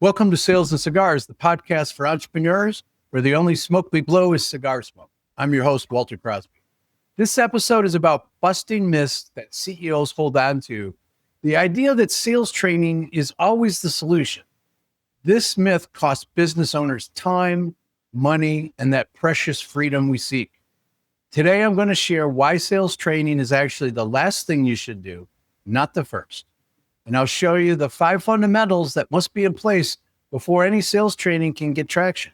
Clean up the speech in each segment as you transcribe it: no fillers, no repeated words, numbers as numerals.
Welcome to Sales and Cigars, the podcast for entrepreneurs where the only smoke we blow is cigar smoke. I'm your host, Walter Crosby. This episode is about busting myths that CEOs hold on to. The idea that sales training is always the solution. This myth costs business owners time, money, and that precious freedom we seek. Today, I'm going to share why sales training is actually the last thing you should do, not the first. And I'll show you the 5 fundamentals that must be in place before any sales training can get traction.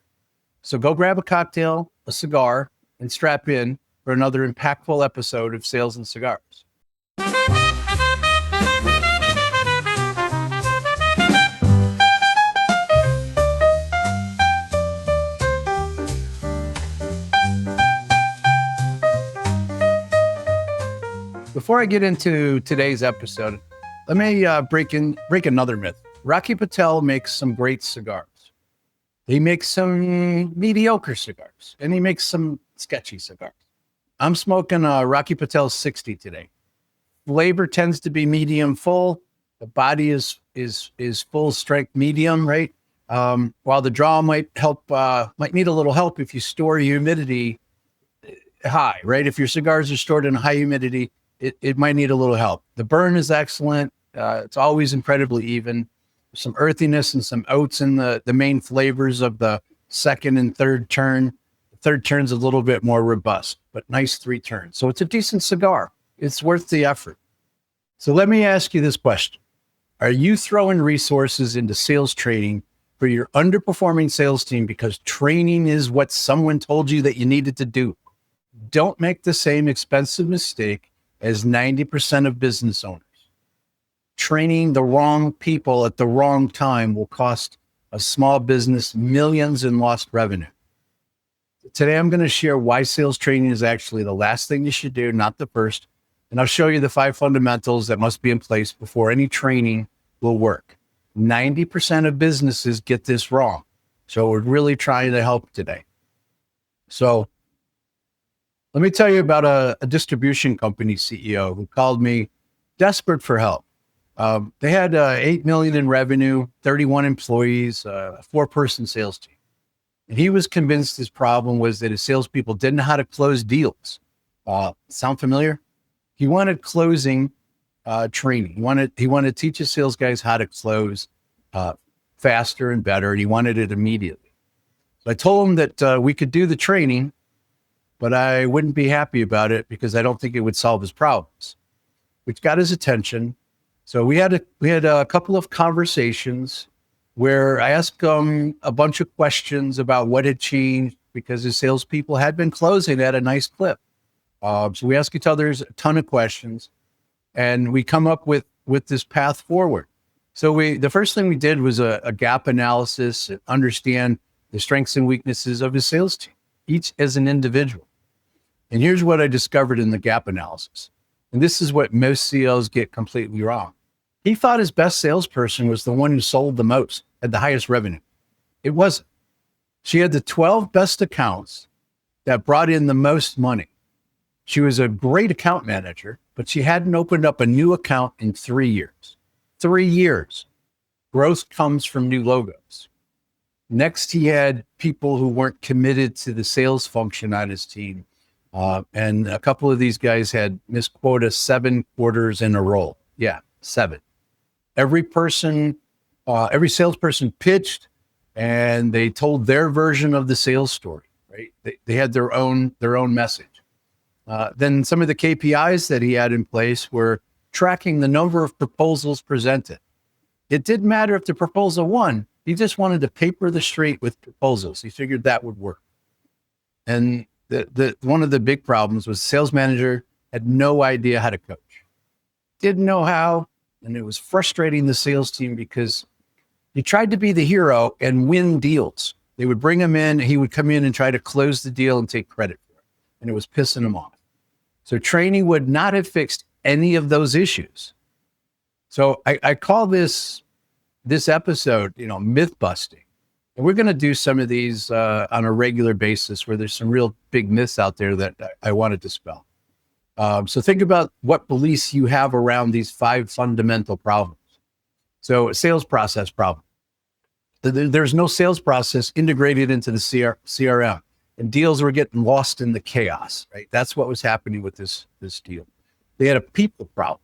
So go grab a cocktail, a cigar, and strap in for another impactful episode of Sales and Cigars. Before I get into today's episode, let me break another myth. Rocky Patel makes some great cigars. He makes some mediocre cigars, and he makes some sketchy cigars. I'm smoking a Rocky Patel 60 today. Flavor tends to be medium full. The body is full strength medium, right? While the draw might need a little help if you store humidity high, right? If your cigars are stored in high humidity, it might need a little help. The burn is excellent. It's always incredibly even. Some earthiness and some oats in the main flavors of the second and third turn. The third turn's a little bit more robust, but nice 3 turns. So it's a decent cigar. It's worth the effort. So let me ask you this question. Are you throwing resources into sales training for your underperforming sales team because training is what someone told you that you needed to do? Don't make the same expensive mistake as 90% of business owners. Training the wrong people at the wrong time will cost a small business millions in lost revenue. Today, I'm going to share why sales training is actually the last thing you should do, not the first. And I'll show you the 5 fundamentals that must be in place before any training will work. 90% of businesses get this wrong. So we're really trying to help today. So let me tell you about a distribution company CEO who called me desperate for help. They had $8 million in revenue, 31 employees, a 4-person sales team. And he was convinced his problem was that his salespeople didn't know how to close deals. Sound familiar? He wanted closing training. He wanted to teach his sales guys how to close faster and better, and he wanted it immediately. So I told him that we could do the training, but I wouldn't be happy about it because I don't think it would solve his problems, which got his attention. So we had a couple of conversations where I asked him a bunch of questions about what had changed because his salespeople had been closing at a nice clip. So we asked each other a ton of questions, and we come up with this path forward. So the first thing we did was a gap analysis and understand the strengths and weaknesses of his sales team, each as an individual. And here's what I discovered in the gap analysis. And this is what most CEOs get completely wrong. He thought his best salesperson was the one who sold the most, had the highest revenue. It wasn't. She had the 12 best accounts that brought in the most money. She was a great account manager, but she hadn't opened up a new account in 3 years. 3 years. Growth comes from new logos. Next, he had people who weren't committed to the sales function on his team. And a couple of these guys had missed quota 7 quarters in a row. Yeah, 7. Every salesperson pitched and they told their version of the sales story, right? They had their own message. Then some of the KPIs that he had in place were tracking the number of proposals presented. It didn't matter if the proposal won. He just wanted to paper the street with proposals. He figured that would work. And one of the big problems was the sales manager had no idea how to coach. Didn't know how, and it was frustrating the sales team because he tried to be the hero and win deals. They would bring him in, he would come in and try to close the deal and take credit for it. And it was pissing him off. So training would not have fixed any of those issues. So I call this episode, myth busting. And we're going to do some of these on a regular basis where there's some real big myths out there that I want to dispel. So think about what beliefs you have around these 5 fundamental problems. So a sales process problem. There's no sales process integrated into the CRM, and deals were getting lost in the chaos, right? That's what was happening with this deal. They had a people problem.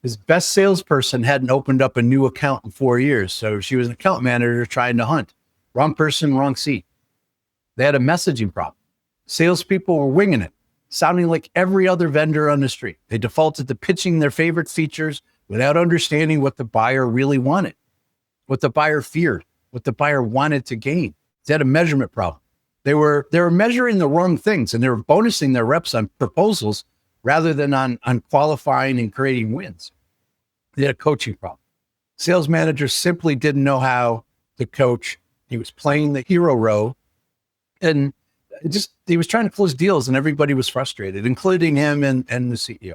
His best salesperson hadn't opened up a new account in 4 years. So she was an account manager trying to hunt. Wrong person, wrong seat. They had a messaging problem. Salespeople were winging it, sounding like every other vendor on the street. They defaulted to pitching their favorite features without understanding what the buyer really wanted, what the buyer feared, what the buyer wanted to gain. They had a measurement problem. They were measuring the wrong things, and they were bonusing their reps on proposals rather than on qualifying and creating wins. They had a coaching problem. Sales manager simply didn't know how to coach. He was playing the hero role, and he was trying to close deals, and everybody was frustrated, including him and the CEO.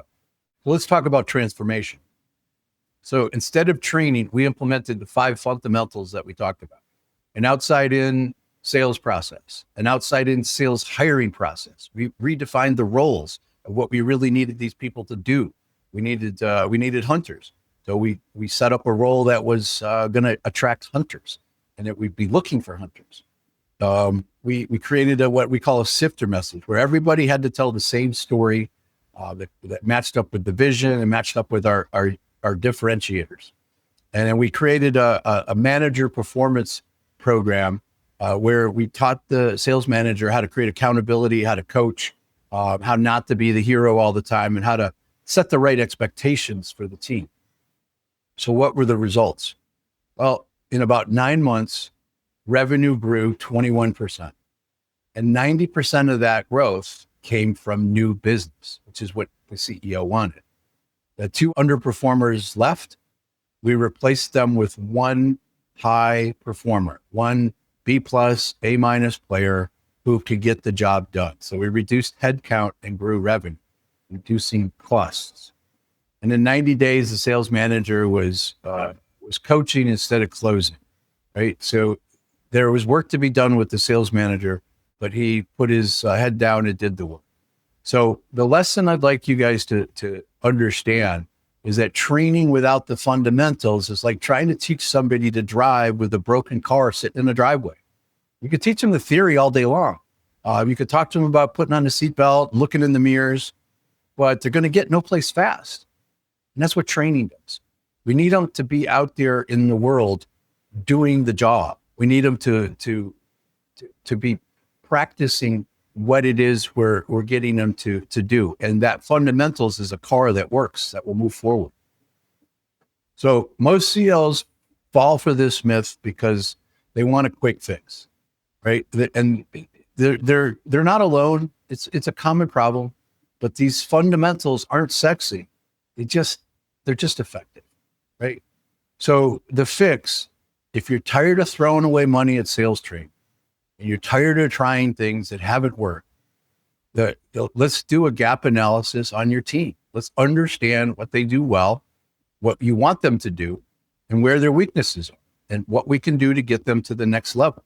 So let's talk about transformation. So instead of training, we implemented the 5 fundamentals that we talked about: an outside-in sales process, an outside-in sales hiring process. We redefined the roles of what we really needed these people to do. We needed hunters. So we set up a role that was going to attract hunters, and that we'd be looking for hunters. We created what we call a sifter message, where everybody had to tell the same story that matched up with the vision and matched up with our differentiators. And then we created a manager performance program where we taught the sales manager how to create accountability, how to coach, how not to be the hero all the time, and how to set the right expectations for the team. So what were the results? Well, in about 9 months, revenue grew 21%. And 90% of that growth came from new business, which is what the CEO wanted. The 2 underperformers left. We replaced them with 1 high performer, 1 B+, A- player who could get the job done. So we reduced headcount and grew revenue, reducing costs. And in 90 days, the sales manager was coaching instead of closing, right? So there was work to be done with the sales manager, but he put his head down and did the work. So the lesson I'd like you guys to understand is that training without the fundamentals is like trying to teach somebody to drive with a broken car sitting in the driveway. You could teach them the theory all day long. You could talk to them about putting on a seatbelt, looking in the mirrors, but they're going to get no place fast. And that's what training does. We need them to be out there in the world doing the job. We need them to be practicing what it is we're getting them to do. And that fundamentals is a car that works, that will move forward. So most CEOs fall for this myth because they want a quick fix, right? And they're not alone. It's a common problem, but these fundamentals aren't sexy. They're just effective, right? So the fix, if you're tired of throwing away money at sales training, and you're tired of trying things that haven't worked, let's do a gap analysis on your team. Let's understand what they do well, what you want them to do, and where their weaknesses are, and what we can do to get them to the next level.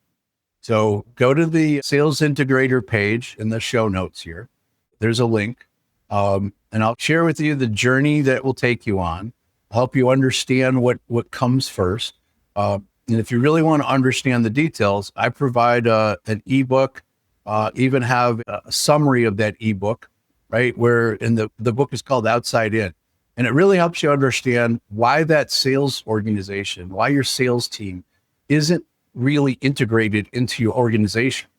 So go to the Sales Integrator page in the show notes here. There's a link, and I'll share with you the journey that will take you on, help you understand what comes first. And if you really want to understand the details, I provide an ebook, even have a summary of that ebook, right? Where the book is called Outside In. And it really helps you understand why that sales organization, why your sales team isn't really integrated into your organization.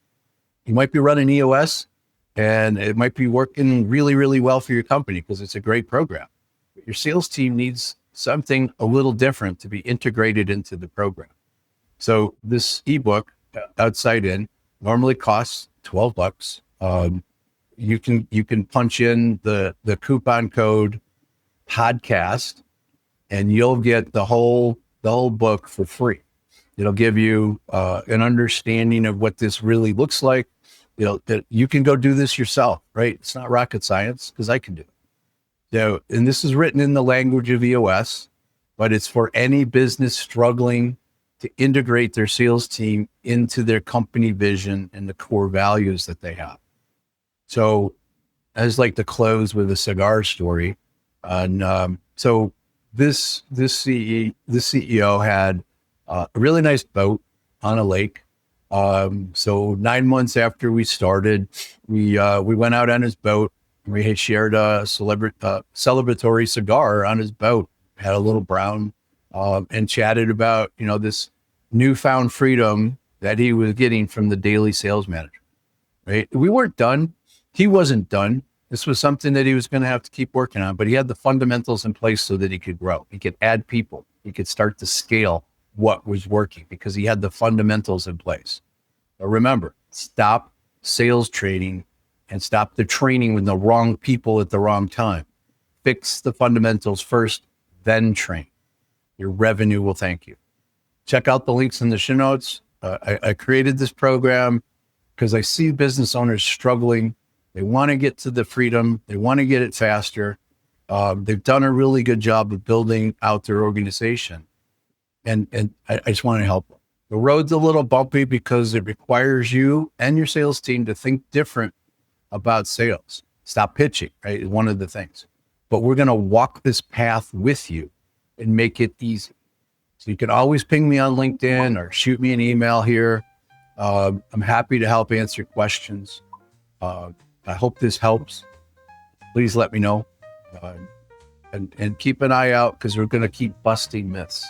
You might be running EOS and it might be working really, really well for your company because it's a great program. But your sales team needs something a little different to be integrated into the program. So this ebook, Outside In, normally costs $12. You can punch in the coupon code podcast, and you'll get the whole book for free. It'll give you an understanding of what this really looks like. That you can go do this yourself, right? It's not rocket science because I can do it. So, and this is written in the language of EOS, but it's for any business struggling to integrate their sales team into their company vision and the core values that they have. So I just like to close with a cigar story. And so this CEO had a really nice boat. on a lake. So 9 months after we started, we went out on his boat. We had shared a celebratory cigar on his boat, had a little brown, and chatted about, this newfound freedom that he was getting from the daily sales manager, right? We weren't done. He wasn't done. This was something that he was going to have to keep working on, but he had the fundamentals in place so that he could grow. He could add people. He could start to scale what was working because he had the fundamentals in place. But remember, stop sales training and stop the training with the wrong people at the wrong time. Fix the fundamentals first, then train. Your revenue will thank you. Check out the links in the show notes. I created this program because I see business owners struggling. They want to get to the freedom. They want to get it faster. They've done a really good job of building out their organization. And I just want to help them. The road's a little bumpy because it requires you and your sales team to think different about sales. Stop pitching, right? Is one of the things. But we're going to walk this path with you and make it easy. So you can always ping me on LinkedIn or shoot me an email here. I'm happy to help answer questions. I hope this helps. Please let me know. And keep an eye out because we're going to keep busting myths.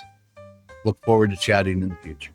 Look forward to chatting in the future.